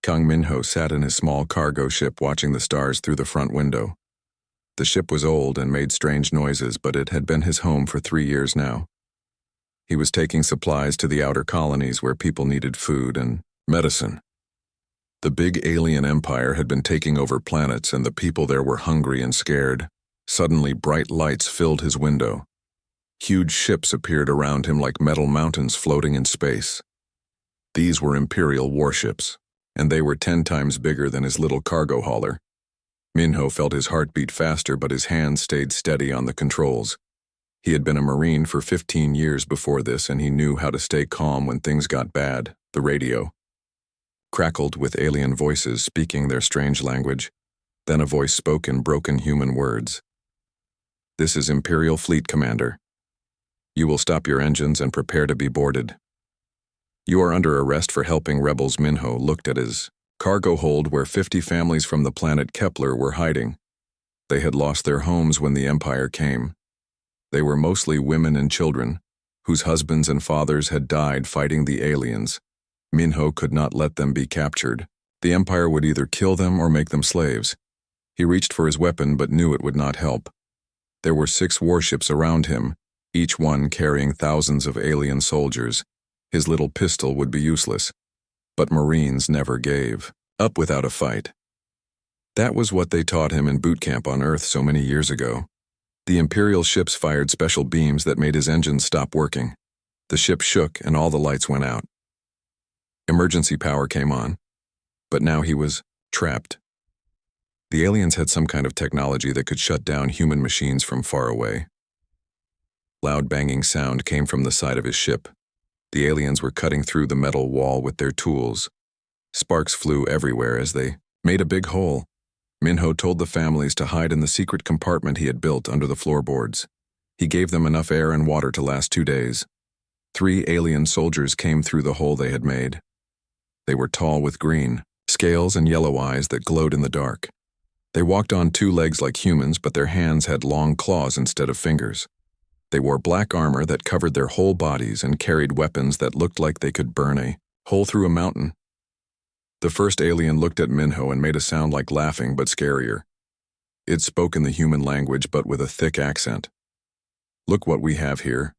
Kang Minho sat in his small cargo ship watching the stars through the front window. The ship was old and made strange noises, but it had been his home for 3 years now. He was taking supplies to the outer colonies where people needed food and medicine. The big alien empire had been taking over planets, and the people there were hungry and scared. Suddenly, bright lights filled his window. Huge ships appeared around him like metal mountains floating in space. These were Imperial warships, and they were 10 times bigger than his little cargo hauler. Minho felt his heart beat faster, but his hands stayed steady on the controls. He had been a Marine for 15 years before this, and he knew how to stay calm when things got bad. The radio crackled with alien voices speaking their strange language. Then a voice spoke in broken human words. "This is Imperial Fleet, Commander. You will stop your engines and prepare to be boarded. You are under arrest for helping rebels." Minho looked at his cargo hold where 50 families from the planet Kepler were hiding. They had lost their homes when the Empire came. They were mostly women and children, whose husbands and fathers had died fighting the aliens. Minho could not let them be captured. The Empire would either kill them or make them slaves. He reached for his weapon but knew it would not help. There were 6 warships around him, each one carrying thousands of alien soldiers. His little pistol would be useless. But Marines never gave up without a fight. That was what they taught him in boot camp on Earth so many years ago. The Imperial ships fired special beams that made his engines stop working. The ship shook and all the lights went out. Emergency power came on, but now he was trapped. The aliens had some kind of technology that could shut down human machines from far away. Loud banging sound came from the side of his ship. The aliens were cutting through the metal wall with their tools. Sparks flew everywhere as they made a big hole. Minho told the families to hide in the secret compartment he had built under the floorboards. He gave them enough air and water to last 2 days. 3 alien soldiers came through the hole they had made. They were tall with green scales and yellow eyes that glowed in the dark. They walked on 2 legs like humans, but their hands had long claws instead of fingers. They wore black armor that covered their whole bodies and carried weapons that looked like they could burn a hole through a mountain. The first alien looked at Minho and made a sound like laughing, but scarier. It spoke in the human language, but with a thick accent. "Look what we have here.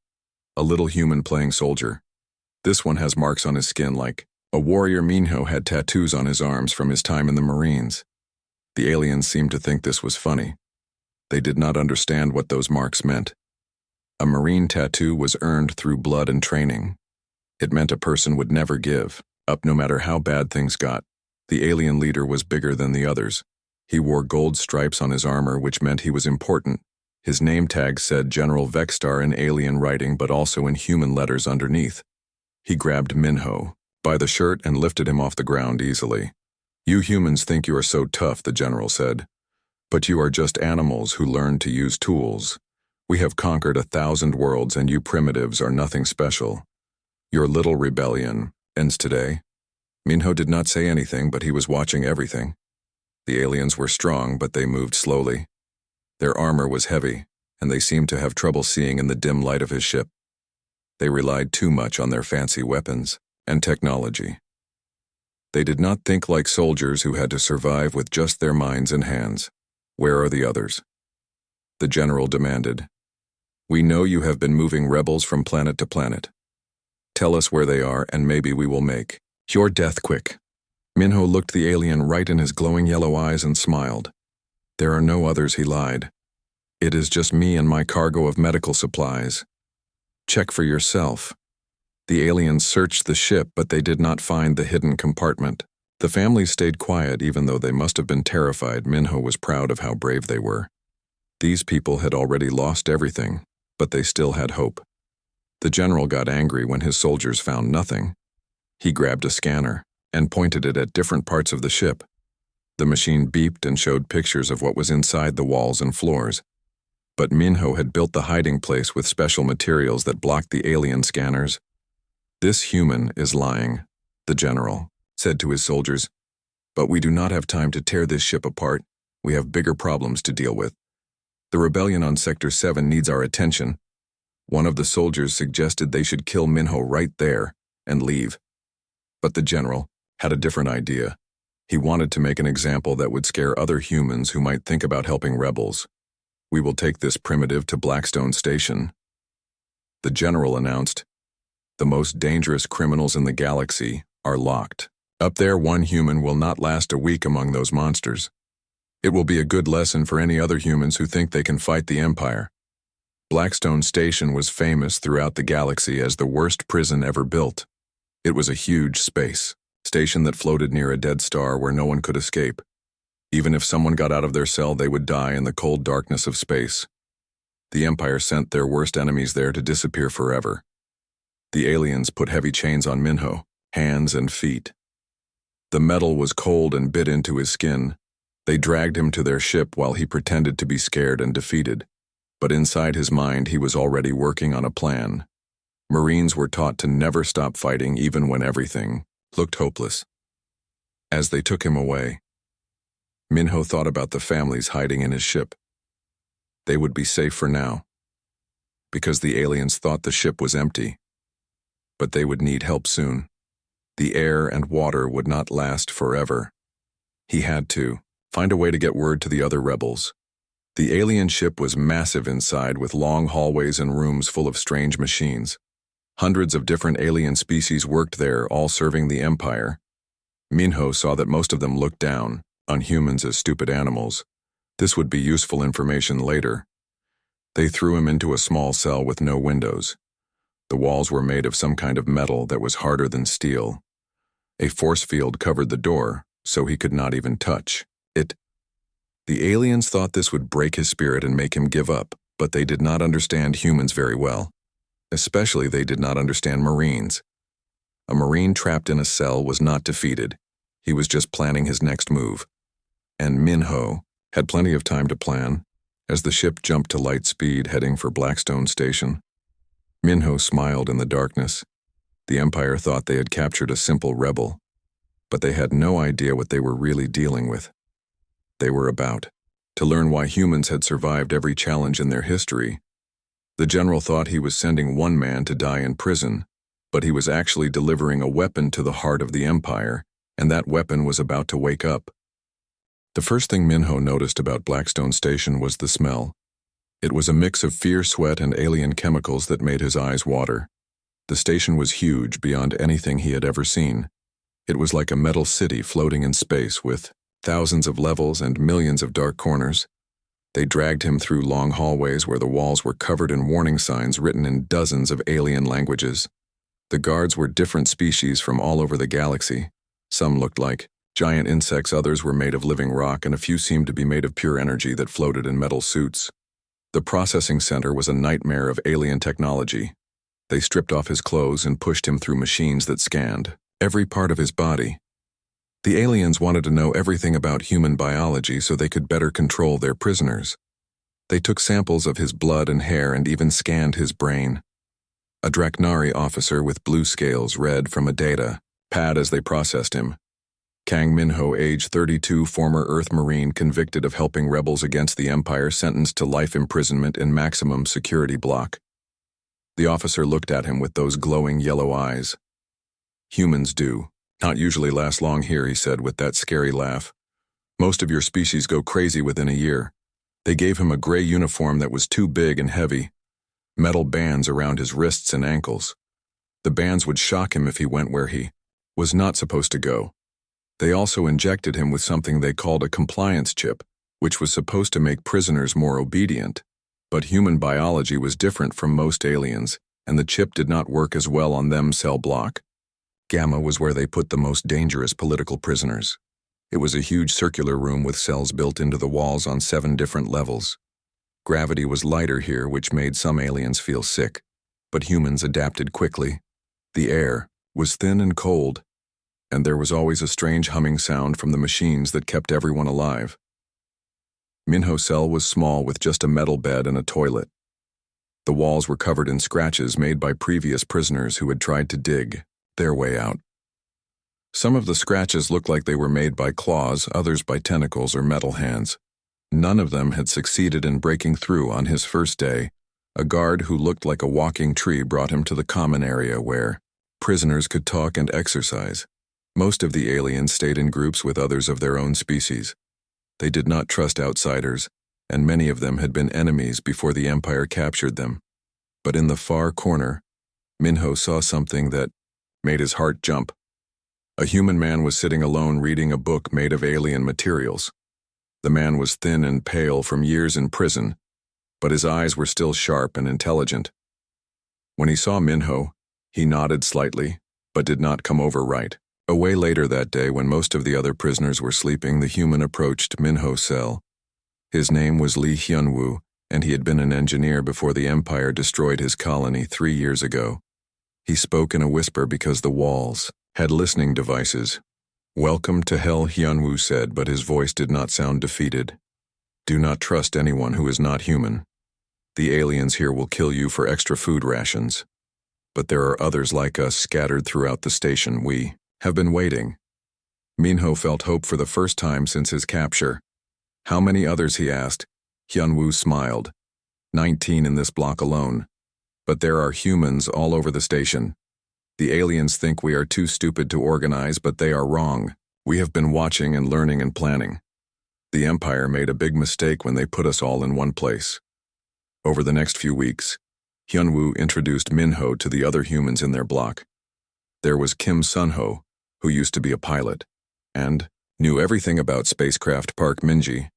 A little human playing soldier. This one has marks on his skin like a warrior." Minho had tattoos on his arms from his time in the Marines. The aliens seemed to think this was funny. They did not understand what those marks meant. A Marine tattoo was earned through blood and training. It meant a person would never give up no matter how bad things got. The alien leader was bigger than the others. He wore gold stripes on his armor, which meant he was important. His name tag said General Vexstar in alien writing, but also in human letters underneath. He grabbed Minho by the shirt and lifted him off the ground easily. "You humans think you are so tough," the general said. "But you are just animals who learned to use tools. We have conquered 1,000 worlds, and you primitives are nothing special. Your little rebellion ends today." Minho did not say anything, but he was watching everything. The aliens were strong, but they moved slowly. Their armor was heavy, and they seemed to have trouble seeing in the dim light of his ship. They relied too much on their fancy weapons and technology. They did not think like soldiers who had to survive with just their minds and hands. "Where are the others?" the general demanded. "We know you have been moving rebels from planet to planet. Tell us where they are, and maybe we will make your death quick." Minho looked the alien right in his glowing yellow eyes and smiled. "There are no others," he lied. "It is just me and my cargo of medical supplies. Check for yourself." The aliens searched the ship, but they did not find the hidden compartment. The families stayed quiet, even though they must have been terrified. Minho was proud of how brave they were. These people had already lost everything, but they still had hope. The general got angry when his soldiers found nothing. He grabbed a scanner and pointed it at different parts of the ship. The machine beeped and showed pictures of what was inside the walls and floors. But Minho had built the hiding place with special materials that blocked the alien scanners. "This human is lying," the general said to his soldiers. "But we do not have time to tear this ship apart. We have bigger problems to deal with. The rebellion on Sector 7 needs our attention." One of the soldiers suggested they should kill Minho right there and leave. But the general had a different idea. He wanted to make an example that would scare other humans who might think about helping rebels. "We will take this primitive to Blackstone Station." The general announced, "The most dangerous criminals in the galaxy are locked. Up there, one human will not last a week among those monsters. It will be a good lesson for any other humans who think they can fight the Empire." Blackstone Station was famous throughout the galaxy as the worst prison ever built. It was a huge space station that floated near a dead star where no one could escape. Even if someone got out of their cell, they would die in the cold darkness of space. The Empire sent their worst enemies there to disappear forever. The aliens put heavy chains on Minho, hands and feet. The metal was cold and bit into his skin. They dragged him to their ship while he pretended to be scared and defeated. But inside his mind, he was already working on a plan. Marines were taught to never stop fighting even when everything looked hopeless. As they took him away, Minho thought about the families hiding in his ship. They would be safe for now, because the aliens thought the ship was empty. But they would need help soon. The air and water would not last forever. He had to find a way to get word to the other rebels. The alien ship was massive inside, with long hallways and rooms full of strange machines. Hundreds of different alien species worked there, all serving the Empire. Minho saw that most of them looked down on humans as stupid animals. This would be useful information later. They threw him into a small cell with no windows. The walls were made of some kind of metal that was harder than steel. A force field covered the door, so he could not even touch it. The aliens thought this would break his spirit and make him give up, but they did not understand humans very well. Especially, they did not understand Marines. A Marine trapped in a cell was not defeated. He was just planning his next move. And Minho had plenty of time to plan. As the ship jumped to light speed, heading for Blackstone Station, Minho smiled in the darkness. The Empire thought they had captured a simple rebel, but they had no idea what they were really dealing with. They were about to learn why humans had survived every challenge in their history. The general thought he was sending one man to die in prison, but he was actually delivering a weapon to the heart of the Empire, and that weapon was about to wake up. The first thing Minho noticed about Blackstone Station was the smell. It was a mix of fear, sweat, and alien chemicals that made his eyes water. The station was huge, beyond anything he had ever seen. It was like a metal city floating in space, with thousands of levels and millions of dark corners. They dragged him through long hallways where the walls were covered in warning signs written in dozens of alien languages. The guards were different species from all over the galaxy. Some looked like giant insects, others were made of living rock, and a few seemed to be made of pure energy that floated in metal suits. The processing center was a nightmare of alien technology. They stripped off his clothes and pushed him through machines that scanned every part of his body. The aliens wanted to know everything about human biology so they could better control their prisoners. They took samples of his blood and hair and even scanned his brain. A Draknari officer with blue scales read from a data pad as they processed him. Kang Minho, age 32, former Earth Marine convicted of helping rebels against the Empire, sentenced to life imprisonment in maximum security block. The officer looked at him with those glowing yellow eyes. "Humans do not usually last long here," he said with that scary laugh. "Most of your species go crazy within a year." They gave him a gray uniform that was too big and heavy, metal bands around his wrists and ankles. The bands would shock him if he went where he was not supposed to go. They also injected him with something they called a compliance chip, which was supposed to make prisoners more obedient. But human biology was different from most aliens, and the chip did not work as well on them cell block. Gamma was where they put the most dangerous political prisoners. It was a huge circular room with cells built into the walls on 7 different levels. Gravity was lighter here, which made some aliens feel sick, but humans adapted quickly. The air was thin and cold, and there was always a strange humming sound from the machines that kept everyone alive. Minho's cell was small, with just a metal bed and a toilet. The walls were covered in scratches made by previous prisoners who had tried to dig their way out. Some of the scratches looked like they were made by claws, others by tentacles or metal hands. None of them had succeeded in breaking through. On his first day, a guard who looked like a walking tree brought him to the common area where prisoners could talk and exercise. Most of the aliens stayed in groups with others of their own species. They did not trust outsiders, and many of them had been enemies before the Empire captured them. But in the far corner, Minho saw something that made his heart jump. A human man was sitting alone reading a book made of alien materials. The man was thin and pale from years in prison, but his eyes were still sharp and intelligent. When he saw Minho, he nodded slightly, but did not come over right. Away later that day, when most of the other prisoners were sleeping, the human approached Minho's cell. His name was Lee Hyunwoo, and he had been an engineer before the Empire destroyed his colony 3 years ago. He spoke in a whisper because the walls had listening devices. "Welcome to hell," Hyunwoo said, but his voice did not sound defeated. "Do not trust anyone who is not human. The aliens here will kill you for extra food rations. But there are others like us scattered throughout the station. We have been waiting." Minho felt hope for the first time since his capture. "How many others?" he asked. Hyunwoo smiled. 19 in this block alone. But there are humans all over the station. The aliens think we are too stupid to organize, but they are wrong. We have been watching and learning and planning. The Empire made a big mistake when they put us all in one place. Over the next few weeks, Hyunwoo introduced Minho to the other humans in their block. There was Kim Sunho, who used to be a pilot, and knew everything about spacecraft. Park Minji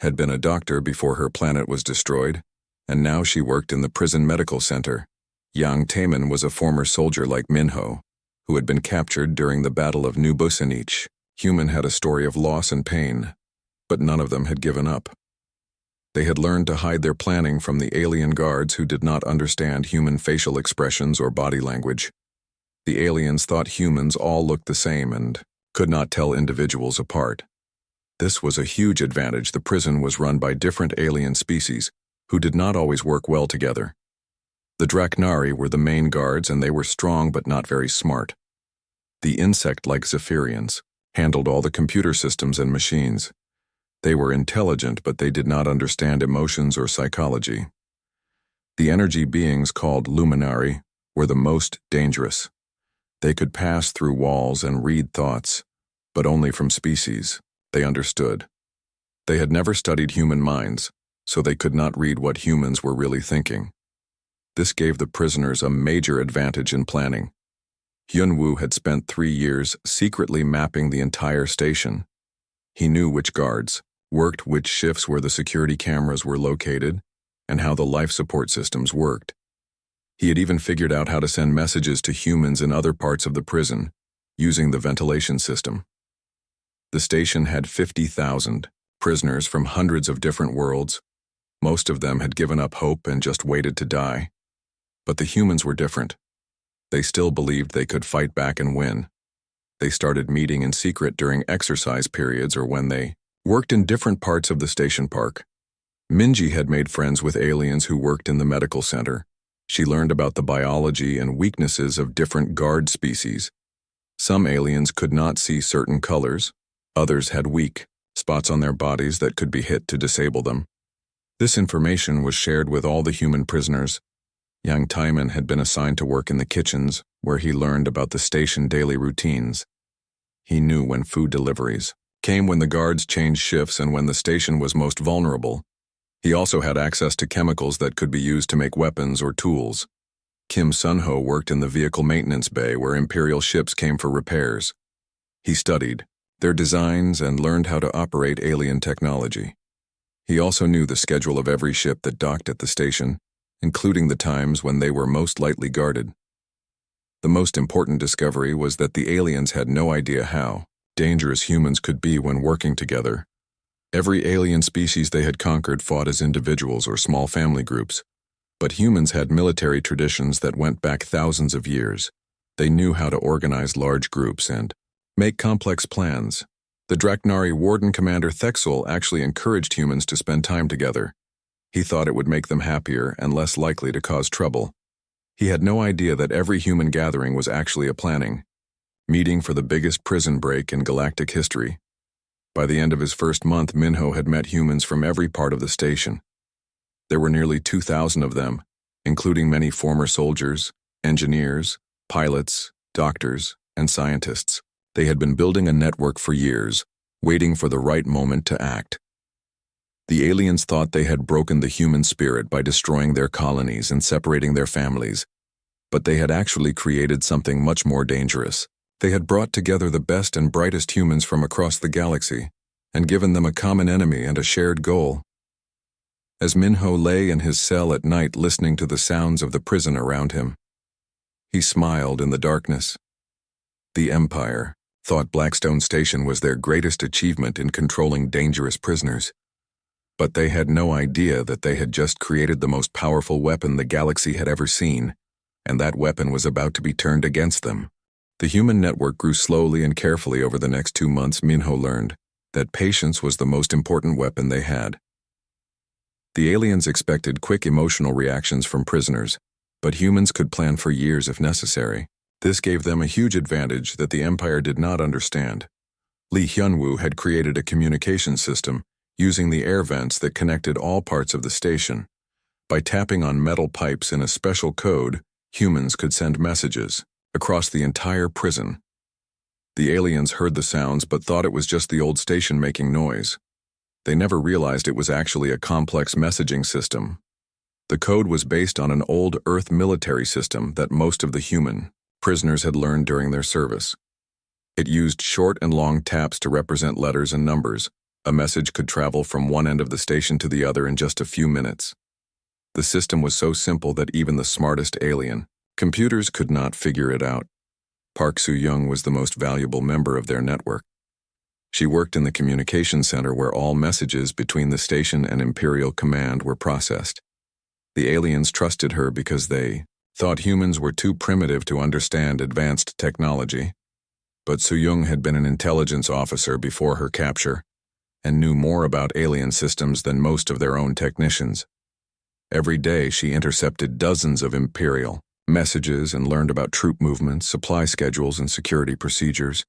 had been a doctor before her planet was destroyed, and now she worked in the prison medical center. Yang Taemin was a former soldier like Minho, who had been captured during the Battle of New Busan. Each human had a story of loss and pain, but none of them had given up. They had learned to hide their planning from the alien guards who did not understand human facial expressions or body language. The aliens thought humans all looked the same and could not tell individuals apart. This was a huge advantage. The prison was run by different alien species who did not always work well together. The Draknari were the main guards, and they were strong but not very smart. The insect-like Zephyrians handled all the computer systems and machines. They were intelligent, but they did not understand emotions or psychology. The energy beings called Luminari were the most dangerous. They could pass through walls and read thoughts, but only from species they understood. They had never studied human minds, so they could not read what humans were really thinking. This gave the prisoners a major advantage in planning. Hyunwoo had spent 3 years secretly mapping the entire station. He knew which guards worked, which shifts, where the security cameras were located, and how the life support systems worked. He had even figured out how to send messages to humans in other parts of the prison, using the ventilation system. The station had 50,000 prisoners from hundreds of different worlds. Most of them had given up hope and just waited to die. But the humans were different. They still believed they could fight back and win. They started meeting in secret during exercise periods or when they worked in different parts of the station park. Minji had made friends with aliens who worked in the medical center. She learned about the biology and weaknesses of different guard species. Some aliens could not see certain colors. Others had weak spots on their bodies that could be hit to disable them. This information was shared with all the human prisoners. Yang Taemin had been assigned to work in the kitchens, where he learned about the station daily routines. He knew when food deliveries came, when the guards changed shifts, and when the station was most vulnerable. He also had access to chemicals that could be used to make weapons or tools. Kim Sunho worked in the vehicle maintenance bay, where Imperial ships came for repairs. He studied their designs and learned how to operate alien technology. He also knew the schedule of every ship that docked at the station, including the times when they were most lightly guarded. The most important discovery was that the aliens had no idea how dangerous humans could be when working together. Every alien species they had conquered fought as individuals or small family groups, but humans had military traditions that went back thousands of years. They knew how to organize large groups and make complex plans. The Draknari Warden Commander Thexel actually encouraged humans to spend time together. He thought it would make them happier and less likely to cause trouble. He had no idea that every human gathering was actually a planning meeting for the biggest prison break in Galactic history. By the end of his first month, Minho had met humans from every part of the station. There were nearly 2,000 of them, including many former soldiers, engineers, pilots, doctors, and scientists. They had been building a network for years, waiting for the right moment to act. The aliens thought they had broken the human spirit by destroying their colonies and separating their families, but they had actually created something much more dangerous. They had brought together the best and brightest humans from across the galaxy and given them a common enemy and a shared goal. As Minho lay in his cell at night listening to the sounds of the prison around him, he smiled in the darkness. The Empire thought Blackstone Station was their greatest achievement in controlling dangerous prisoners. But they had no idea that they had just created the most powerful weapon the galaxy had ever seen, and that weapon was about to be turned against them. The human network grew slowly and carefully over the next 2 months. Minho learned that patience was the most important weapon they had. The aliens expected quick emotional reactions from prisoners, but humans could plan for years if necessary. This gave them a huge advantage that the Empire did not understand. Lee Hyunwoo had created a communication system using the air vents that connected all parts of the station. By tapping on metal pipes in a special code, humans could send messages across the entire prison. The aliens heard the sounds but thought it was just the old station making noise. They never realized it was actually a complex messaging system. The code was based on an old Earth military system that most of the human prisoners had learned during their service. It used short and long taps to represent letters and numbers. A message could travel from one end of the station to the other in just a few minutes. The system was so simple that even the smartest alien computers could not figure it out. Park Soo-young was the most valuable member of their network. She worked in the communication center where all messages between the station and Imperial Command were processed. The aliens trusted her because they thought humans were too primitive to understand advanced technology. But Soo-young had been an intelligence officer before her capture and knew more about alien systems than most of their own technicians. Every day she intercepted dozens of Imperial messages and learned about troop movements, supply schedules, and security procedures.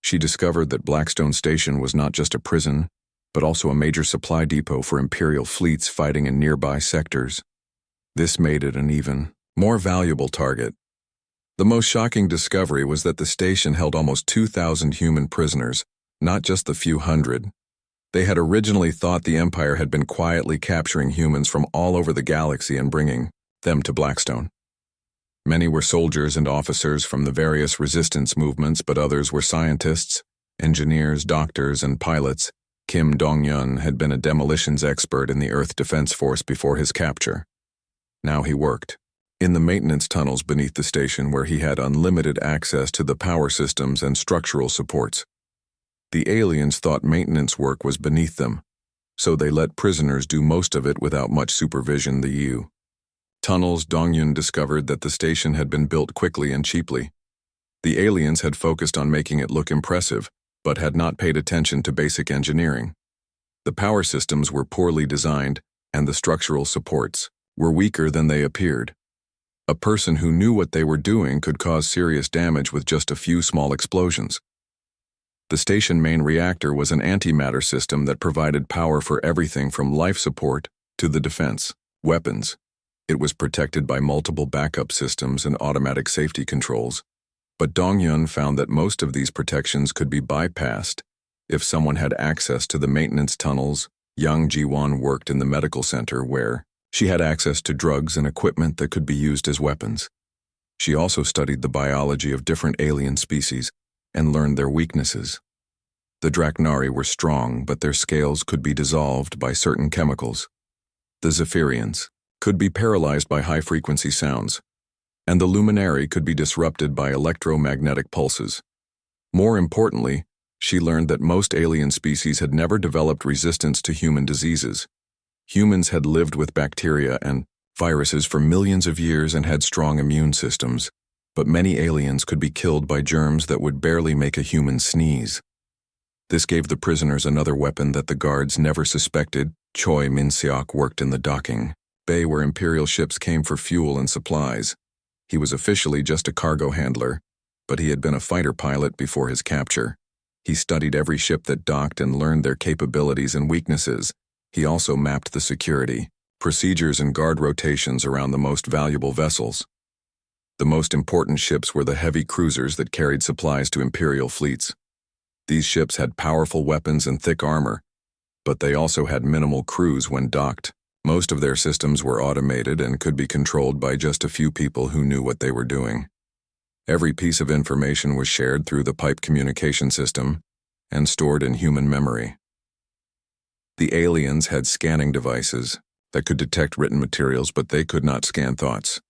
She discovered that Blackstone Station was not just a prison, but also a major supply depot for Imperial fleets fighting in nearby sectors. This made it an even more valuable target. The most shocking discovery was that the station held almost 2,000 human prisoners, not just the few hundred. They had originally thought the Empire had been quietly capturing humans from all over the galaxy and bringing them to Blackstone. Many were soldiers and officers from the various resistance movements, but others were scientists, engineers, doctors, and pilots. Kim Dong-yun had been a demolitions expert in the Earth Defense Force before his capture. Now he worked in the maintenance tunnels beneath the station where he had unlimited access to the power systems and structural supports. The aliens thought maintenance work was beneath them, so they let prisoners do most of it without much supervision. The U tunnels. Dong-yun discovered that the station had been built quickly and cheaply. The aliens had focused on making it look impressive, but had not paid attention to basic engineering. The power systems were poorly designed, and the structural supports were weaker than they appeared. A person who knew what they were doing could cause serious damage with just a few small explosions. The station main reactor was an antimatter system that provided power for everything from life support to the defense weapons. It was protected by multiple backup systems and automatic safety controls, but Dong-yun found that most of these protections could be bypassed if someone had access to the maintenance tunnels. Yang Ji-won worked in the medical center where she had access to drugs and equipment that could be used as weapons. She also studied the biology of different alien species and learned their weaknesses. The Draknari were strong, but their scales could be dissolved by certain chemicals. The Zephyrians could be paralyzed by high-frequency sounds, and the Luminari could be disrupted by electromagnetic pulses. More importantly, she learned that most alien species had never developed resistance to human diseases. Humans had lived with bacteria and viruses for millions of years and had strong immune systems, but many aliens could be killed by germs that would barely make a human sneeze. This gave the prisoners another weapon that the guards never suspected. Choi Min-seok worked in the docking bay where Imperial ships came for fuel and supplies. He was officially just a cargo handler, but he had been a fighter pilot before his capture. He studied every ship that docked and learned their capabilities and weaknesses. He also mapped the security, procedures, and guard rotations around the most valuable vessels. The most important ships were the heavy cruisers that carried supplies to Imperial fleets. These ships had powerful weapons and thick armor, but they also had minimal crews when docked. Most of their systems were automated and could be controlled by just a few people who knew what they were doing. Every piece of information was shared through the pipe communication system and stored in human memory. The aliens had scanning devices that could detect written materials, but they could not scan thoughts.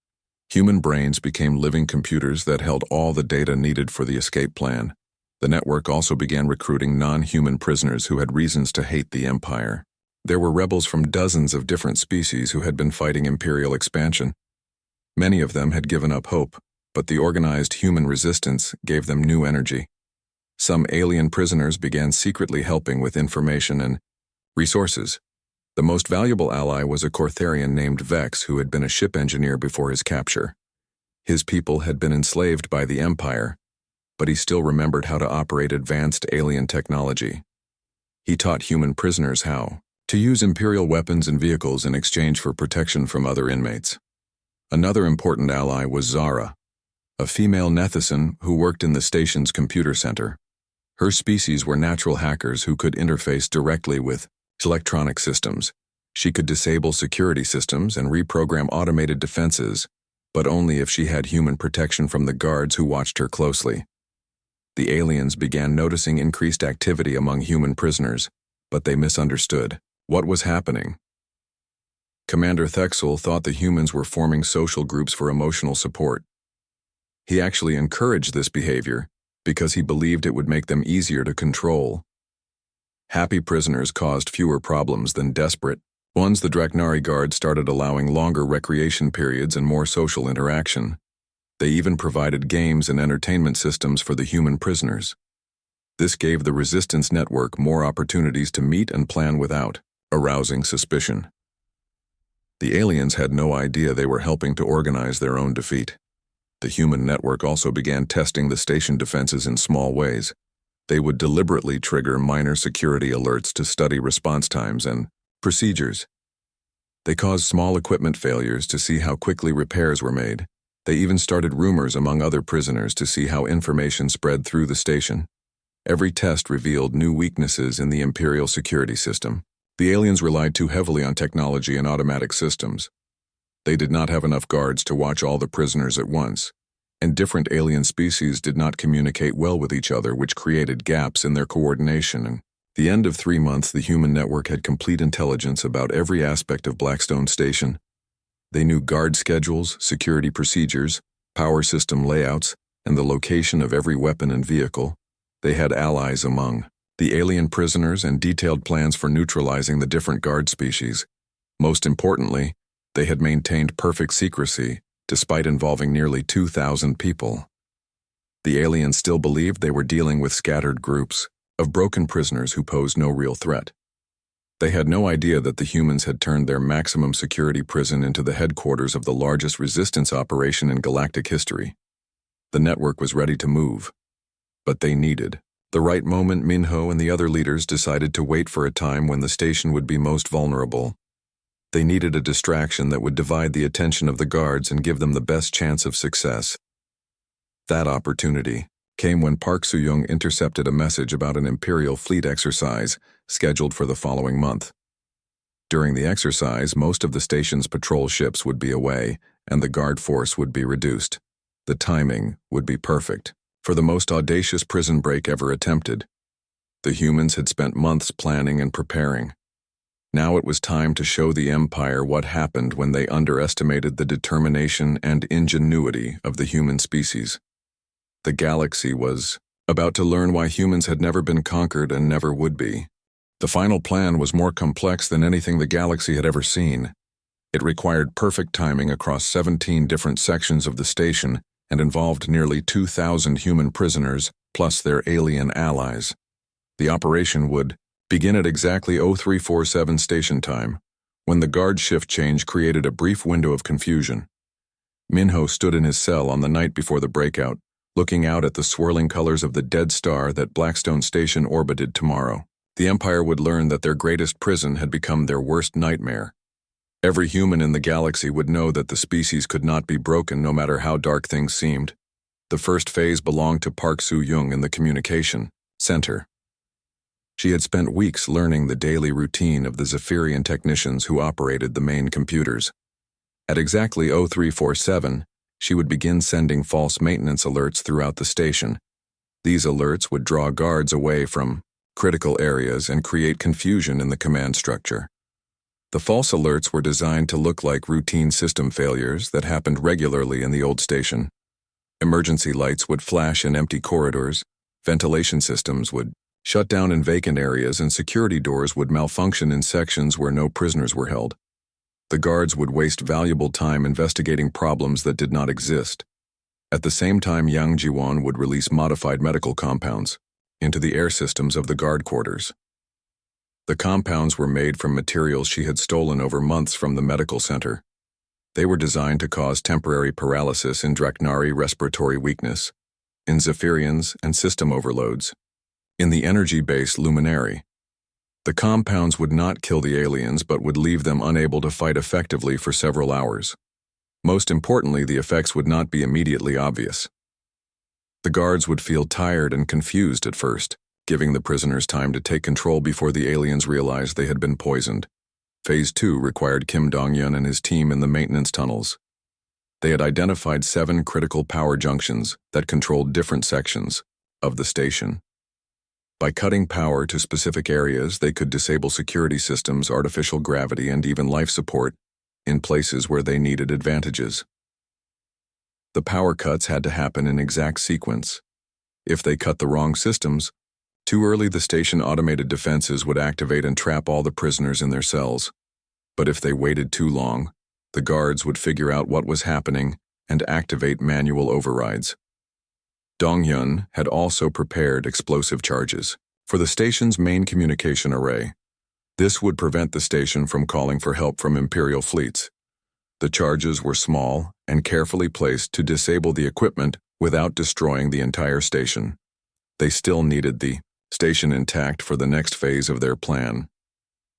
Human brains became living computers that held all the data needed for the escape plan. The network also began recruiting non-human prisoners who had reasons to hate the Empire. There were rebels from dozens of different species who had been fighting Imperial expansion. Many of them had given up hope, but the organized human resistance gave them new energy. Some alien prisoners began secretly helping with information and resources. The most valuable ally was a Cortharian named Vex, who had been a ship engineer before his capture. His people had been enslaved by the Empire, but he still remembered how to operate advanced alien technology. He taught human prisoners how to use Imperial weapons and vehicles in exchange for protection from other inmates. Another important ally was Zara, a female Nethisan who worked in the station's computer center. Her species were natural hackers who could interface directly with electronic systems. She could disable security systems and reprogram automated defenses, but only if she had human protection from the guards who watched her closely. The aliens began noticing increased activity among human prisoners, but they misunderstood what was happening. Commander Thexel thought the humans were forming social groups for emotional support. He actually encouraged this behavior because he believed it would make them easier to control. Happy prisoners caused fewer problems than desperate ones. The Draknari Guard started allowing longer recreation periods and more social interaction. They even provided games and entertainment systems for the human prisoners. This gave the Resistance Network more opportunities to meet and plan without arousing suspicion. The aliens had no idea they were helping to organize their own defeat. The human network also began testing the station defenses in small ways. They would deliberately trigger minor security alerts to study response times and procedures. They caused small equipment failures to see how quickly repairs were made. They even started rumors among other prisoners to see how information spread through the station. Every test revealed new weaknesses in the Imperial security system. The aliens relied too heavily on technology and automatic systems. They did not have enough guards to watch all the prisoners at once, and different alien species did not communicate well with each other, which created gaps in their coordination. At the end of 3 months, the human network had complete intelligence about every aspect of Blackstone Station. They knew guard schedules, security procedures, power system layouts, and the location of every weapon and vehicle. They had allies among the alien prisoners and detailed plans for neutralizing the different guard species. Most importantly, they had maintained perfect secrecy, despite involving nearly 2,000 people. The aliens still believed they were dealing with scattered groups of broken prisoners who posed no real threat. They had no idea that the humans had turned their maximum security prison into the headquarters of the largest resistance operation in galactic history. The network was ready to move, but they needed the right moment. Minho and the other leaders decided to wait for a time when the station would be most vulnerable. They needed a distraction that would divide the attention of the guards and give them the best chance of success. That opportunity came when Park Soo-young intercepted a message about an Imperial fleet exercise scheduled for the following month. During the exercise, most of the station's patrol ships would be away, and the guard force would be reduced. The timing would be perfect for the most audacious prison break ever attempted. The humans had spent months planning and preparing. Now it was time to show the Empire what happened when they underestimated the determination and ingenuity of the human species. The galaxy was about to learn why humans had never been conquered and never would be. The final plan was more complex than anything the galaxy had ever seen. It required perfect timing across 17 different sections of the station and involved nearly 2,000 human prisoners plus their alien allies. The operation would begin at exactly 0347 station time, when the guard shift change created a brief window of confusion. Minho stood in his cell on the night before the breakout, looking out at the swirling colors of the dead star that Blackstone Station orbited tomorrow. The Empire would learn that their greatest prison had become their worst nightmare. Every human in the galaxy would know that the species could not be broken no matter how dark things seemed. The first phase belonged to Park Soo-young in the communication center. She had spent weeks learning the daily routine of the Zephyrian technicians who operated the main computers. At exactly 0347, she would begin sending false maintenance alerts throughout the station. These alerts would draw guards away from critical areas and create confusion in the command structure. The false alerts were designed to look like routine system failures that happened regularly in the old station. Emergency lights would flash in empty corridors, ventilation systems would shut down in vacant areas, and security doors would malfunction in sections where no prisoners were held. The guards would waste valuable time investigating problems that did not exist. At the same time, Yang Jiwon would release modified medical compounds into the air systems of the guard quarters. The compounds were made from materials she had stolen over months from the medical center. They were designed to cause temporary paralysis in Draknari respiratory weakness, in Zephyrians and system overloads, in the energy-based luminary. The compounds would not kill the aliens but would leave them unable to fight effectively for several hours. Most importantly, the effects would not be immediately obvious. The guards would feel tired and confused at first, giving the prisoners time to take control before the aliens realized they had been poisoned. Phase 2 required Kim Dong-yeon and his team in the maintenance tunnels. They had identified 7 critical power junctions that controlled different sections of the station. By cutting power to specific areas, they could disable security systems, artificial gravity, and even life support in places where they needed advantages. The power cuts had to happen in exact sequence. If they cut the wrong systems too early, the station automated defenses would activate and trap all the prisoners in their cells. But if they waited too long, the guards would figure out what was happening and activate manual overrides. Dong-yeon had also prepared explosive charges for the station's main communication array. This would prevent the station from calling for help from Imperial fleets. The charges were small and carefully placed to disable the equipment without destroying the entire station. They still needed the station intact for the next phase of their plan.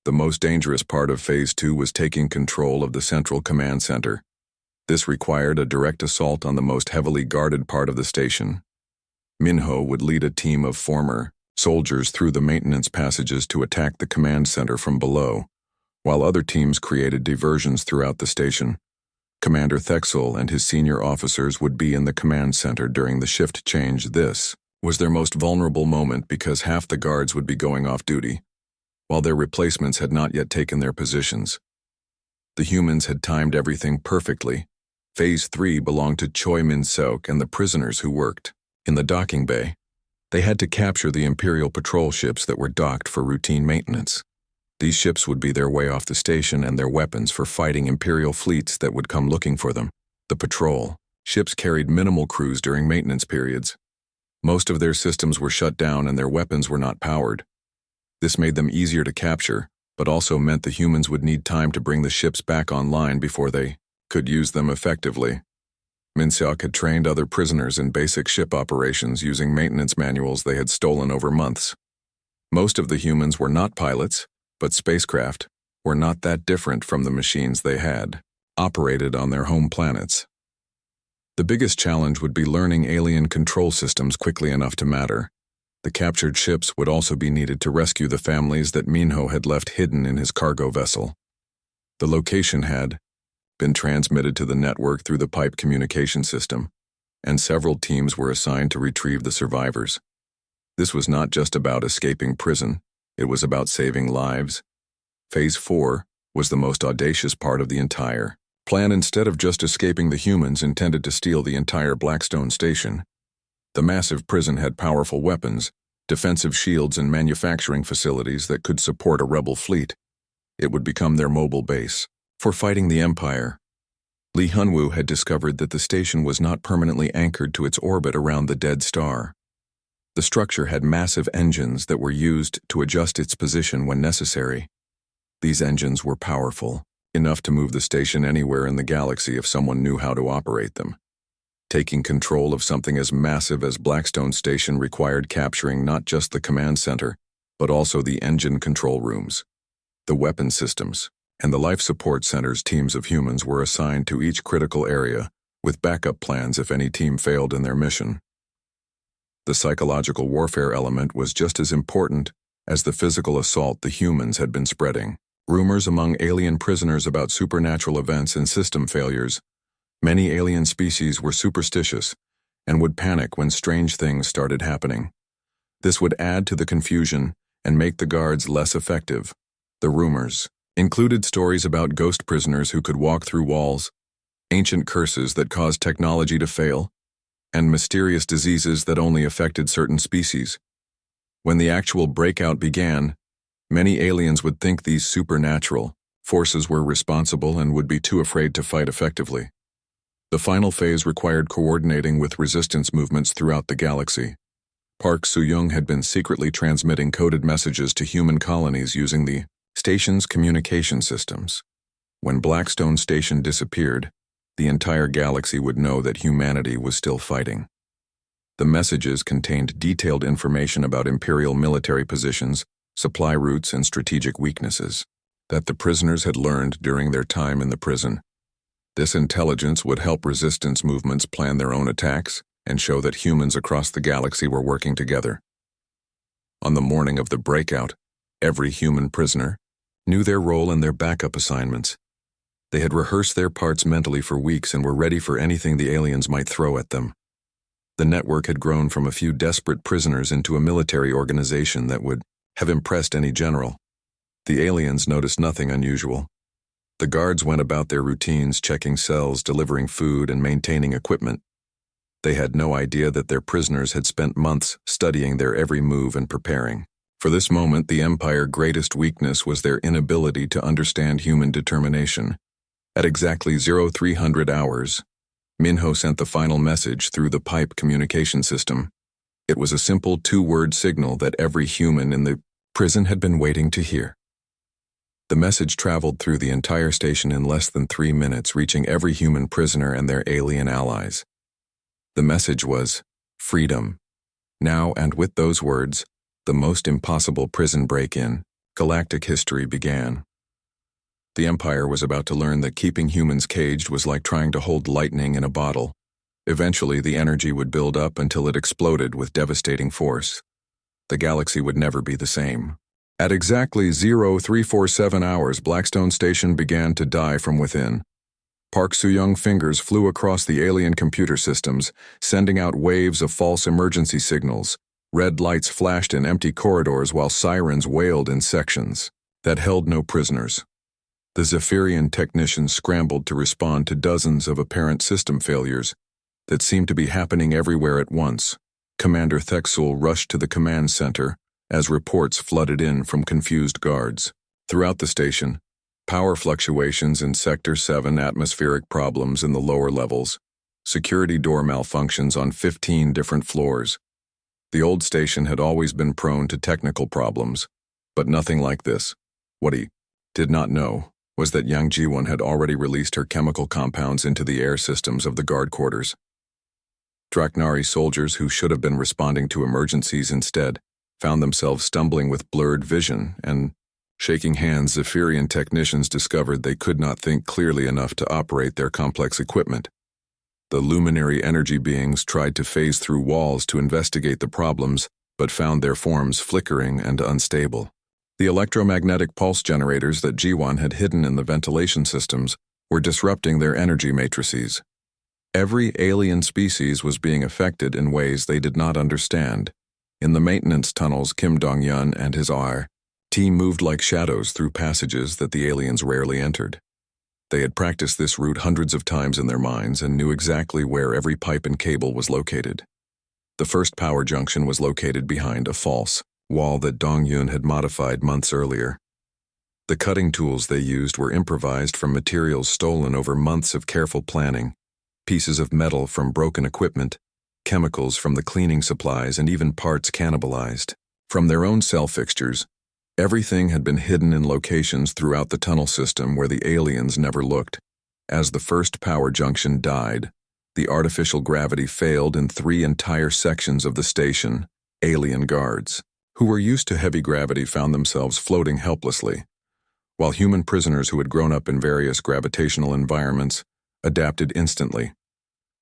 The most dangerous part of Phase 2 was taking control of the central command center. This required a direct assault on the most heavily guarded part of the station. Minho would lead a team of former soldiers through the maintenance passages to attack the command center from below, while other teams created diversions throughout the station. Commander Thexel and his senior officers would be in the command center during the shift change. This was their most vulnerable moment because half the guards would be going off duty, while their replacements had not yet taken their positions. The humans had timed everything perfectly. Phase 3 belonged to Choi Min-seok and the prisoners who worked in the docking bay. They had to capture the Imperial patrol ships that were docked for routine maintenance. These ships would be their way off the station and their weapons for fighting Imperial fleets that would come looking for them. The patrol ships carried minimal crews during maintenance periods. Most of their systems were shut down and their weapons were not powered. This made them easier to capture, but also meant the humans would need time to bring the ships back online before they could use them effectively. Min-seok had trained other prisoners in basic ship operations using maintenance manuals they had stolen over months. Most of the humans were not pilots, but spacecraft were not that different from the machines they had operated on their home planets. The biggest challenge would be learning alien control systems quickly enough to matter. The captured ships would also be needed to rescue the families that Minho had left hidden in his cargo vessel. The location had been transmitted to the network through the pipe communication system, and several teams were assigned to retrieve the survivors. This was not just about escaping prison, it was about saving lives. Phase 4 was the most audacious part of the entire plan. Instead of just escaping the humans intended to steal the entire Blackstone station, the massive prison had powerful weapons, defensive shields, and manufacturing facilities that could support a rebel fleet. It would become their mobile base for fighting the Empire. Lee Hunwoo had discovered that the station was not permanently anchored to its orbit around the dead star. The structure had massive engines that were used to adjust its position when necessary. These engines were powerful, enough to move the station anywhere in the galaxy if someone knew how to operate them. Taking control of something as massive as Blackstone Station required capturing not just the command center, but also the engine control rooms, the weapon systems, and the life support center's teams of humans were assigned to each critical area, with backup plans if any team failed in their mission. The psychological warfare element was just as important as the physical assault the humans had been spreading. Rumors among alien prisoners about supernatural events and system failures. Many alien species were superstitious and would panic when strange things started happening. This would add to the confusion and make the guards less effective. The rumors included stories about ghost prisoners who could walk through walls, ancient curses that caused technology to fail, and mysterious diseases that only affected certain species. When the actual breakout began, many aliens would think these supernatural forces were responsible and would be too afraid to fight effectively. The final phase required coordinating with resistance movements throughout the galaxy. Park Soo-young had been secretly transmitting coded messages to human colonies using the station's communication systems. When Blackstone Station disappeared, the entire galaxy would know that humanity was still fighting. The messages contained detailed information about Imperial military positions, supply routes, and strategic weaknesses that the prisoners had learned during their time in the prison. This intelligence would help resistance movements plan their own attacks and show that humans across the galaxy were working together. On the morning of the breakout, every human prisoner knew their role and their backup assignments. They had rehearsed their parts mentally for weeks and were ready for anything the aliens might throw at them. The network had grown from a few desperate prisoners into a military organization that would have impressed any general. The aliens noticed nothing unusual. The guards went about their routines, checking cells, delivering food, and maintaining equipment. They had no idea that their prisoners had spent months studying their every move and preparing. For this moment, the Empire's greatest weakness was their inability to understand human determination. At exactly 0300 hours, Minho sent the final message through the pipe communication system. It was a simple two-word signal that every human in the prison had been waiting to hear. The message traveled through the entire station in less than 3 minutes, reaching every human prisoner and their alien allies. The message was, freedom. Now, and with those words, the most impossible prison break-in, Galactic history began. The Empire was about to learn that keeping humans caged was like trying to hold lightning in a bottle. Eventually, the energy would build up until it exploded with devastating force. The galaxy would never be the same. At exactly 0347 hours, Blackstone Station began to die from within. Park Soo-young's fingers flew across the alien computer systems, sending out waves of false emergency signals. Red lights flashed in empty corridors while sirens wailed in sections that held no prisoners. The Zephyrian technicians scrambled to respond to dozens of apparent system failures that seemed to be happening everywhere at once. Commander Thexul rushed to the command center as reports flooded in from confused guards. Throughout the station, power fluctuations in Sector 7, atmospheric problems in the lower levels, security door malfunctions on 15 different floors. The old station had always been prone to technical problems, but nothing like this. What he did not know was that Yang Ji-won had already released her chemical compounds into the air systems of the guard quarters. Draknari soldiers who should have been responding to emergencies instead found themselves stumbling with blurred vision, and shaking hands, Zephyrian technicians discovered they could not think clearly enough to operate their complex equipment. The luminary energy beings tried to phase through walls to investigate the problems, but found their forms flickering and unstable. The electromagnetic pulse generators that Ji-won had hidden in the ventilation systems were disrupting their energy matrices. Every alien species was being affected in ways they did not understand. In the maintenance tunnels, Kim Dong-yun and his team moved like shadows through passages that the aliens rarely entered. They had practiced this route hundreds of times in their minds and knew exactly where every pipe and cable was located. The first power junction was located behind a false wall that Dong-yun had modified months earlier. The cutting tools they used were improvised from materials stolen over months of careful planning, pieces of metal from broken equipment, chemicals from the cleaning supplies, and even parts cannibalized from their own cell fixtures. Everything had been hidden in locations throughout the tunnel system where the aliens never looked. As the first power junction died, the artificial gravity failed in 3 entire sections of the station. Alien guards, who were used to heavy gravity, found themselves floating helplessly. while human prisoners who had grown up in various gravitational environments adapted instantly.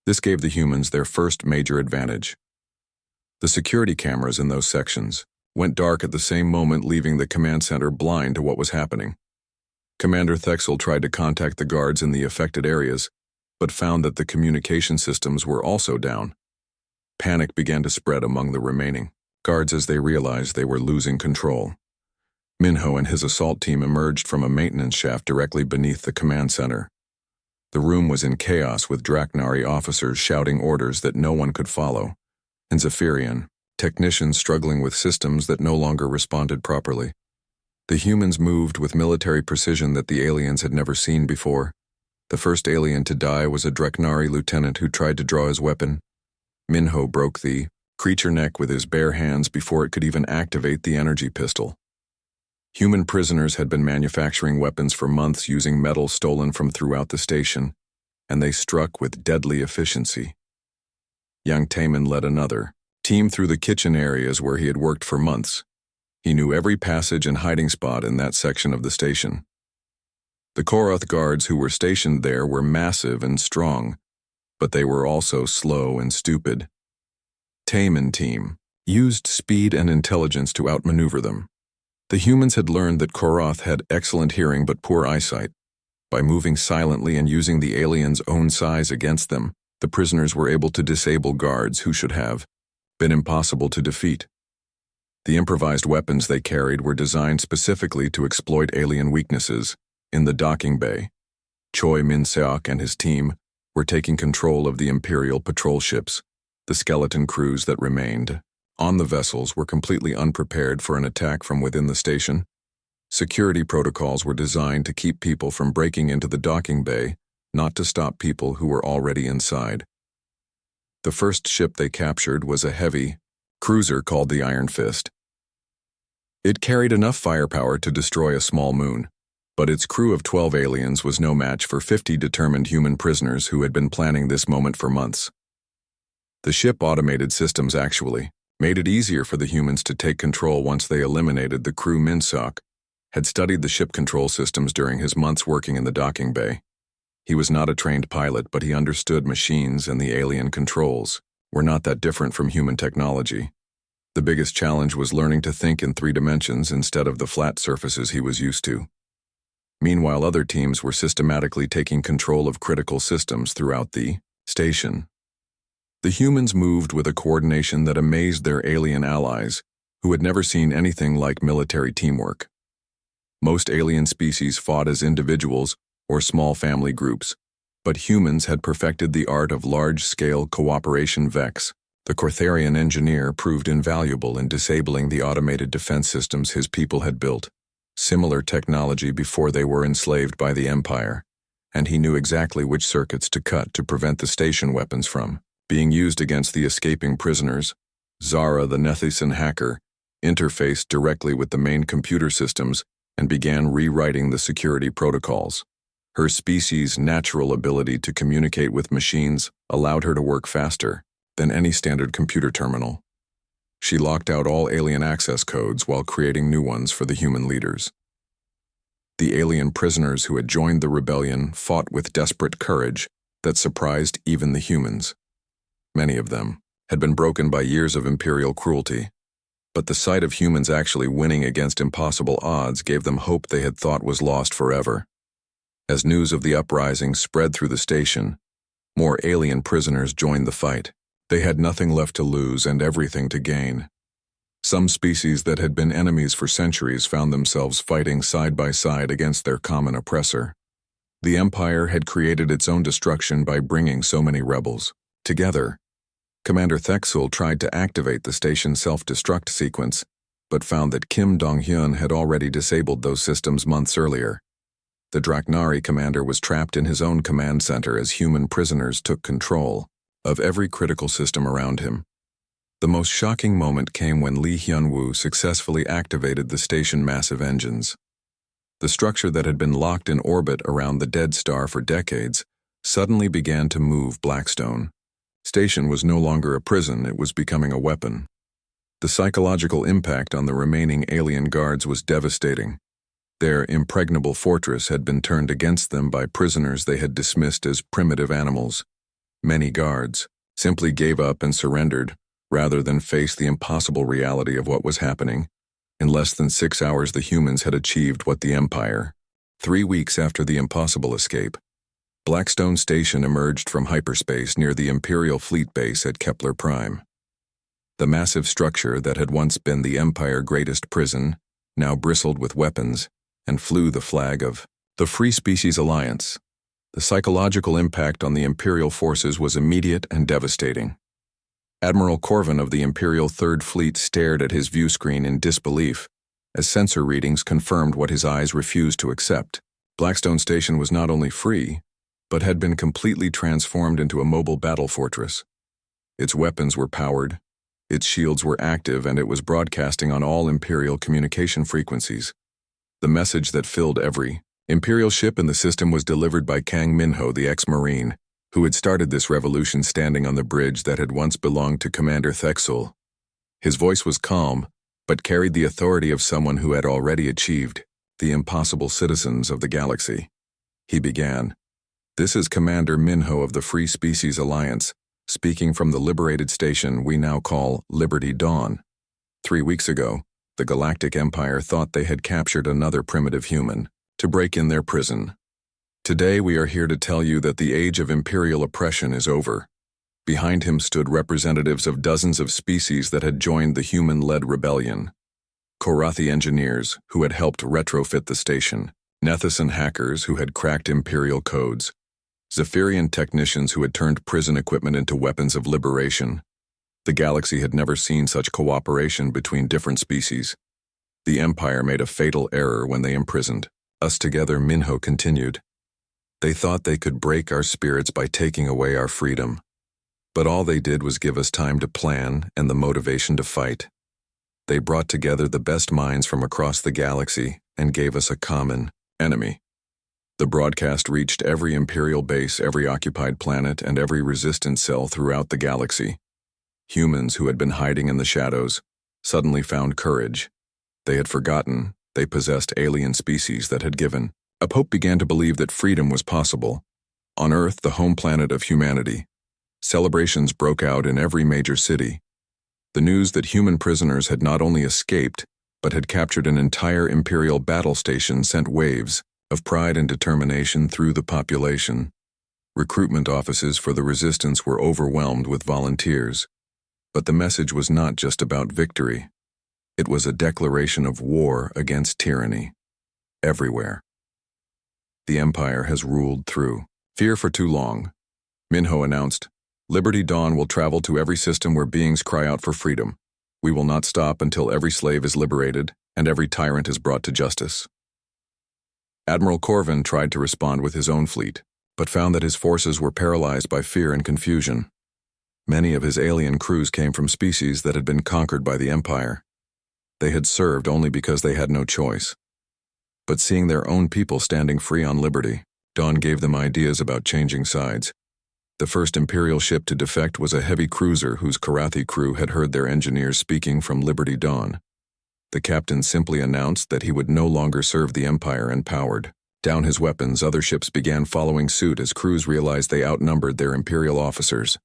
This gave the humans their first major advantage. The security cameras in those sections went dark at the same moment, leaving the command center blind to what was happening. Commander Thexel tried to contact the guards in the affected areas, but found that the communication systems were also down. Panic began to spread among the remaining guards as they realized they were losing control. Minho and his assault team emerged from a maintenance shaft directly beneath the command center. The room was in chaos, with Draknari officers shouting orders that no one could follow, and Zephyrian technicians struggling with systems that no longer responded properly. The humans moved with military precision that the aliens had never seen before. The first alien to die was a Draknari lieutenant who tried to draw his weapon. Minho broke the creature neck with his bare hands before it could even activate the energy pistol. Human prisoners had been manufacturing weapons for months using metal stolen from throughout the station, and they struck with deadly efficiency. Young Taman led another team through the kitchen areas where he had worked for months. He knew every passage and hiding spot in that section of the station. The Koroth guards who were stationed there were massive and strong, but they were also slow and stupid. Taman team used speed and intelligence to outmaneuver them. The humans had learned that Koroth had excellent hearing but poor eyesight. By moving silently and using the aliens' own size against them, the prisoners were able to disable guards who should have been impossible to defeat. The improvised weapons they carried were designed specifically to exploit alien weaknesses. In the docking bay, Choi Min-seok and his team were taking control of the Imperial patrol ships. The skeleton crews that remained on the vessels were completely unprepared for an attack from within the station. Security protocols were designed to keep people from breaking into the docking bay, not to stop people who were already inside. The first ship they captured was a heavy cruiser called the Iron Fist. It carried enough firepower to destroy a small moon, but its crew of 12 aliens was no match for 50 determined human prisoners who had been planning this moment for months. The ship automated systems actually made it easier for the humans to take control once they eliminated the crew. Min-seok had studied the ship control systems during his months working in the docking bay. He was not a trained pilot, but he understood machines, and the alien controls were not that different from human technology. The biggest challenge was learning to think in 3 dimensions instead of the flat surfaces he was used to. Meanwhile, other teams were systematically taking control of critical systems throughout the station. The humans moved with a coordination that amazed their alien allies, who had never seen anything like military teamwork. Most alien species fought as individuals or small family groups, but humans had perfected the art of large-scale cooperation. Vex, the Cortharian engineer, proved invaluable in disabling the automated defense systems his people had built, similar technology before they were enslaved by the Empire, and he knew exactly which circuits to cut to prevent the station weapons from being used against the escaping prisoners. Zara, the Nethisan hacker, interfaced directly with the main computer systems and began rewriting the security protocols. Her species' natural ability to communicate with machines allowed her to work faster than any standard computer terminal. She locked out all alien access codes while creating new ones for the human leaders. The alien prisoners who had joined the rebellion fought with desperate courage that surprised even the humans. Many of them had been broken by years of Imperial cruelty, but the sight of humans actually winning against impossible odds gave them hope they had thought was lost forever. As news of the uprising spread through the station, more alien prisoners joined the fight. They had nothing left to lose and everything to gain. Some species that had been enemies for centuries found themselves fighting side by side against their common oppressor. The Empire had created its own destruction by bringing so many rebels together. Commander Thexel tried to activate the station's self-destruct sequence, but found that Kim Dong-hyun had already disabled those systems months earlier. The Draknari commander was trapped in his own command center as human prisoners took control of every critical system around him. The most shocking moment came when Lee Hyun-woo successfully activated the station massive engines. The structure that had been locked in orbit around the dead star for decades suddenly began to move. Blackstone Station was no longer a prison, it was becoming a weapon. The psychological impact on the remaining alien guards was devastating. Their impregnable fortress had been turned against them by prisoners they had dismissed as primitive animals. Many guards simply gave up and surrendered rather than face the impossible reality of what was happening. In less than 6 hours, the humans had achieved what the Empire. 3 weeks after the impossible escape, Blackstone Station emerged from hyperspace near the Imperial Fleet Base at Kepler Prime. The massive structure that had once been the Empire's greatest prison now bristled with weapons and flew the flag of the Free Species Alliance. The psychological impact on the Imperial forces was immediate and devastating. Admiral Corvin of the Imperial Third Fleet stared at his viewscreen in disbelief as sensor readings confirmed what his eyes refused to accept. Blackstone Station was not only free, but had been completely transformed into a mobile battle fortress. Its weapons were powered, its shields were active, and it was broadcasting on all Imperial communication frequencies. The message that filled every Imperial ship in the system was delivered by Kang Minho, the ex-Marine, who had started this revolution standing on the bridge that had once belonged to Commander Thexel. His voice was calm, but carried the authority of someone who had already achieved the impossible citizens of the galaxy. He began, "This is Commander Minho of the Free Species Alliance, speaking from the liberated station we now call Liberty Dawn. 3 weeks ago, the Galactic Empire thought they had captured another primitive human to break in their prison. Today we are here to tell you that the age of Imperial oppression is over." Behind him stood representatives of dozens of species that had joined the human-led rebellion. Korathi engineers who had helped retrofit the station, Nethisan hackers who had cracked Imperial codes, Zephyrian technicians who had turned prison equipment into weapons of liberation. The galaxy had never seen such cooperation between different species. The Empire made a fatal error when they imprisoned us together, Minho continued. They thought they could break our spirits by taking away our freedom. But all they did was give us time to plan and the motivation to fight. They brought together the best minds from across the galaxy and gave us a common enemy. The broadcast reached every Imperial base, every occupied planet, and every resistance cell throughout the galaxy. Humans who had been hiding in the shadows suddenly found courage. They had forgotten they possessed alien species that had given. A pope began to believe that freedom was possible. On Earth, the home planet of humanity, celebrations broke out in every major city. The news that human prisoners had not only escaped, but had captured an entire Imperial battle station sent waves of pride and determination through the population. Recruitment offices for the resistance were overwhelmed with volunteers. But the message was not just about victory. It was a declaration of war against tyranny. Everywhere. The Empire has ruled through fear for too long, Minho announced. Liberty Dawn will travel to every system where beings cry out for freedom. We will not stop until every slave is liberated and every tyrant is brought to justice. Admiral Corvin tried to respond with his own fleet, but found that his forces were paralyzed by fear and confusion. Many of his alien crews came from species that had been conquered by the Empire. They had served only because they had no choice. But seeing their own people standing free on Liberty, Dawn gave them ideas about changing sides. The first Imperial ship to defect was a heavy cruiser whose Korathi crew had heard their engineers speaking from Liberty Dawn. The captain simply announced that he would no longer serve the Empire and powered down his weapons. Other ships began following suit as crews realized they outnumbered their Imperial officers.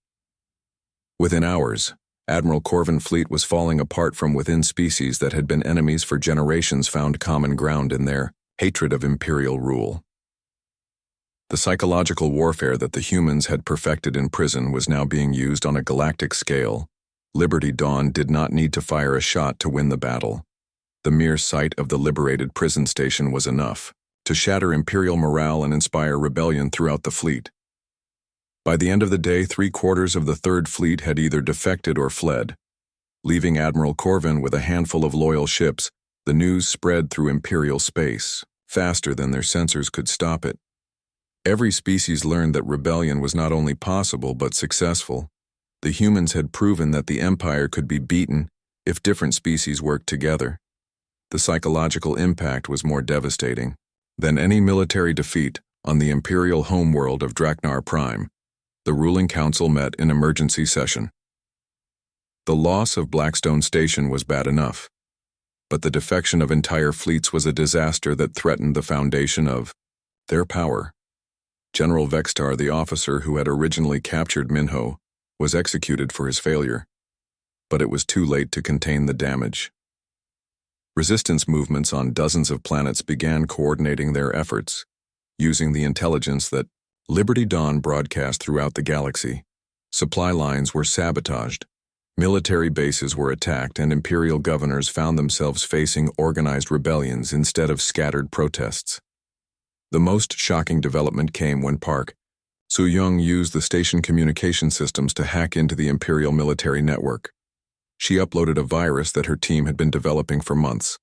Within hours, Admiral Corvin's fleet was falling apart from within. Species that had been enemies for generations found common ground in their hatred of Imperial rule. The psychological warfare that the humans had perfected in prison was now being used on a galactic scale. Liberty Dawn did not need to fire a shot to win the battle. The mere sight of the liberated prison station was enough to shatter Imperial morale and inspire rebellion throughout the fleet. By the end of the day, 3/4 of the Third Fleet had either defected or fled. Leaving Admiral Corvin with a handful of loyal ships, the news spread through Imperial space, faster than their sensors could stop it. Every species learned that rebellion was not only possible but successful. The humans had proven that the Empire could be beaten if different species worked together. The psychological impact was more devastating than any military defeat. On the Imperial homeworld of Draknar Prime, the ruling council met in emergency session. The loss of Blackstone Station was bad enough. but the defection of entire fleets was a disaster that threatened the foundation of their power. General Vextar, the officer who had originally captured Minho, was executed for his failure, but it was too late to contain the damage. Resistance movements on dozens of planets began coordinating their efforts, using the intelligence that Liberty Dawn broadcast throughout the galaxy. Supply lines were sabotaged, military bases were attacked, and Imperial governors found themselves facing organized rebellions instead of scattered protests. The most shocking development came when Park Su-young used the station communication systems to hack into the Imperial military network. She uploaded a virus that her team had been developing for months.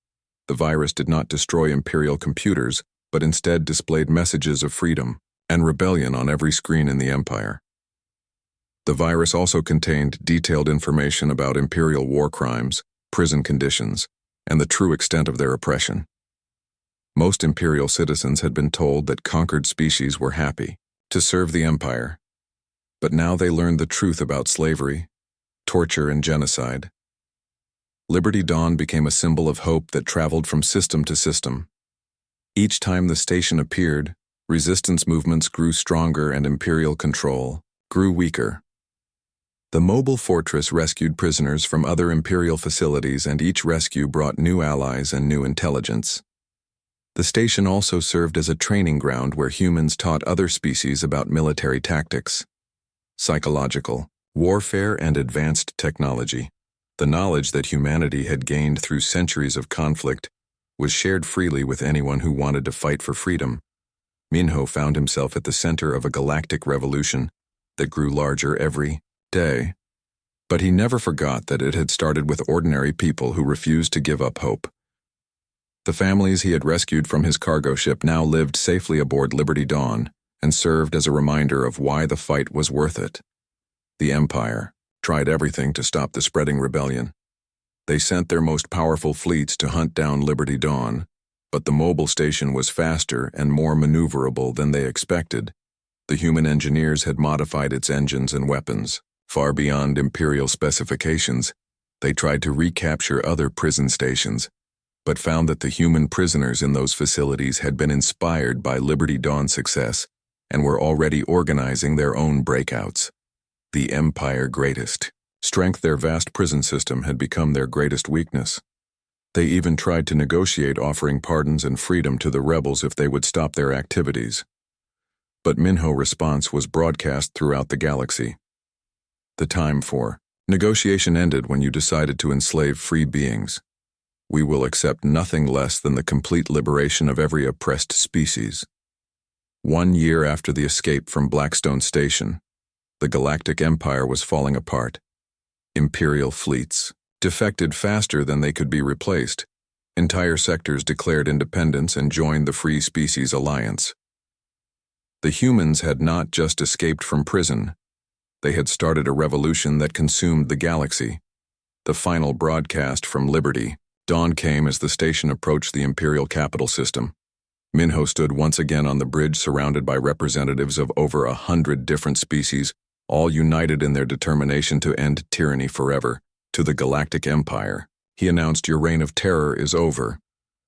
The virus did not destroy Imperial computers, but instead displayed messages of freedom and rebellion on every screen in the Empire. The virus also contained detailed information about Imperial war crimes, prison conditions, and the true extent of their oppression. Most Imperial citizens had been told that conquered species were happy to serve the Empire, but now they learned the truth about slavery, torture, and genocide. Liberty Dawn became a symbol of hope that traveled from system to system. Each time the station appeared, resistance movements grew stronger and Imperial control grew weaker. The mobile fortress rescued prisoners from other Imperial facilities, and each rescue brought new allies and new intelligence. The station also served as a training ground where humans taught other species about military tactics, psychological warfare, and advanced technology. The knowledge that humanity had gained through centuries of conflict was shared freely with anyone who wanted to fight for freedom. Minho found himself at the center of a galactic revolution that grew larger every day. But he never forgot that it had started with ordinary people who refused to give up hope. The families he had rescued from his cargo ship now lived safely aboard Liberty Dawn and served as a reminder of why the fight was worth it. The Empire tried everything to stop the spreading rebellion. They sent their most powerful fleets to hunt down Liberty Dawn, but the mobile station was faster and more maneuverable than they expected. The human engineers had modified its engines and weapons, far beyond Imperial specifications. They tried to recapture other prison stations, but found that the human prisoners in those facilities had been inspired by Liberty Dawn's success and were already organizing their own breakouts. The Empire greatest strength, their vast prison system had become their greatest weakness. They even tried to negotiate offering pardons and freedom to the rebels if they would stop their activities. But Minho's response was broadcast throughout the galaxy. The time for negotiation ended when you decided to enslave free beings. We will accept nothing less than the complete liberation of every oppressed species. 1 year after the escape from Blackstone Station, the Galactic Empire was falling apart. Imperial fleets defected faster than they could be replaced. Entire sectors declared independence and joined the Free Species Alliance. The humans had not just escaped from prison. They had started a revolution that consumed the galaxy. The final broadcast from Liberty Dawn came as the station approached the Imperial capital system. Minho stood once again on the bridge surrounded by representatives of over 100 different species, all united in their determination to end tyranny forever. To the Galactic Empire, he announced, "Your reign of terror is over.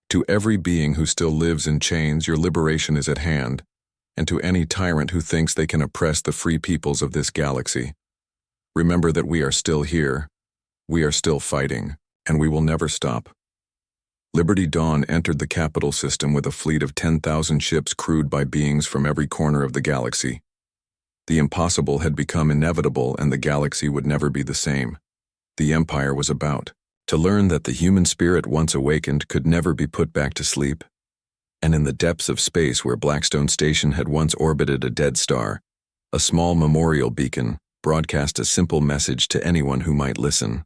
To every being who still lives in chains, your liberation is at hand. And to any tyrant who thinks they can oppress the free peoples of this galaxy, remember that we are still here, we are still fighting, and we will never stop." Liberty Dawn entered the capital system with a fleet of 10,000 ships crewed by beings from every corner of the galaxy. The impossible had become inevitable, and the galaxy would never be the same. The Empire was about to learn that the human spirit once awakened could never be put back to sleep. And in the depths of space where Blackstone Station had once orbited a dead star, a small memorial beacon broadcast a simple message to anyone who might listen.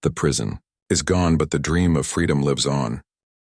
The prison is gone, but the dream of freedom lives on.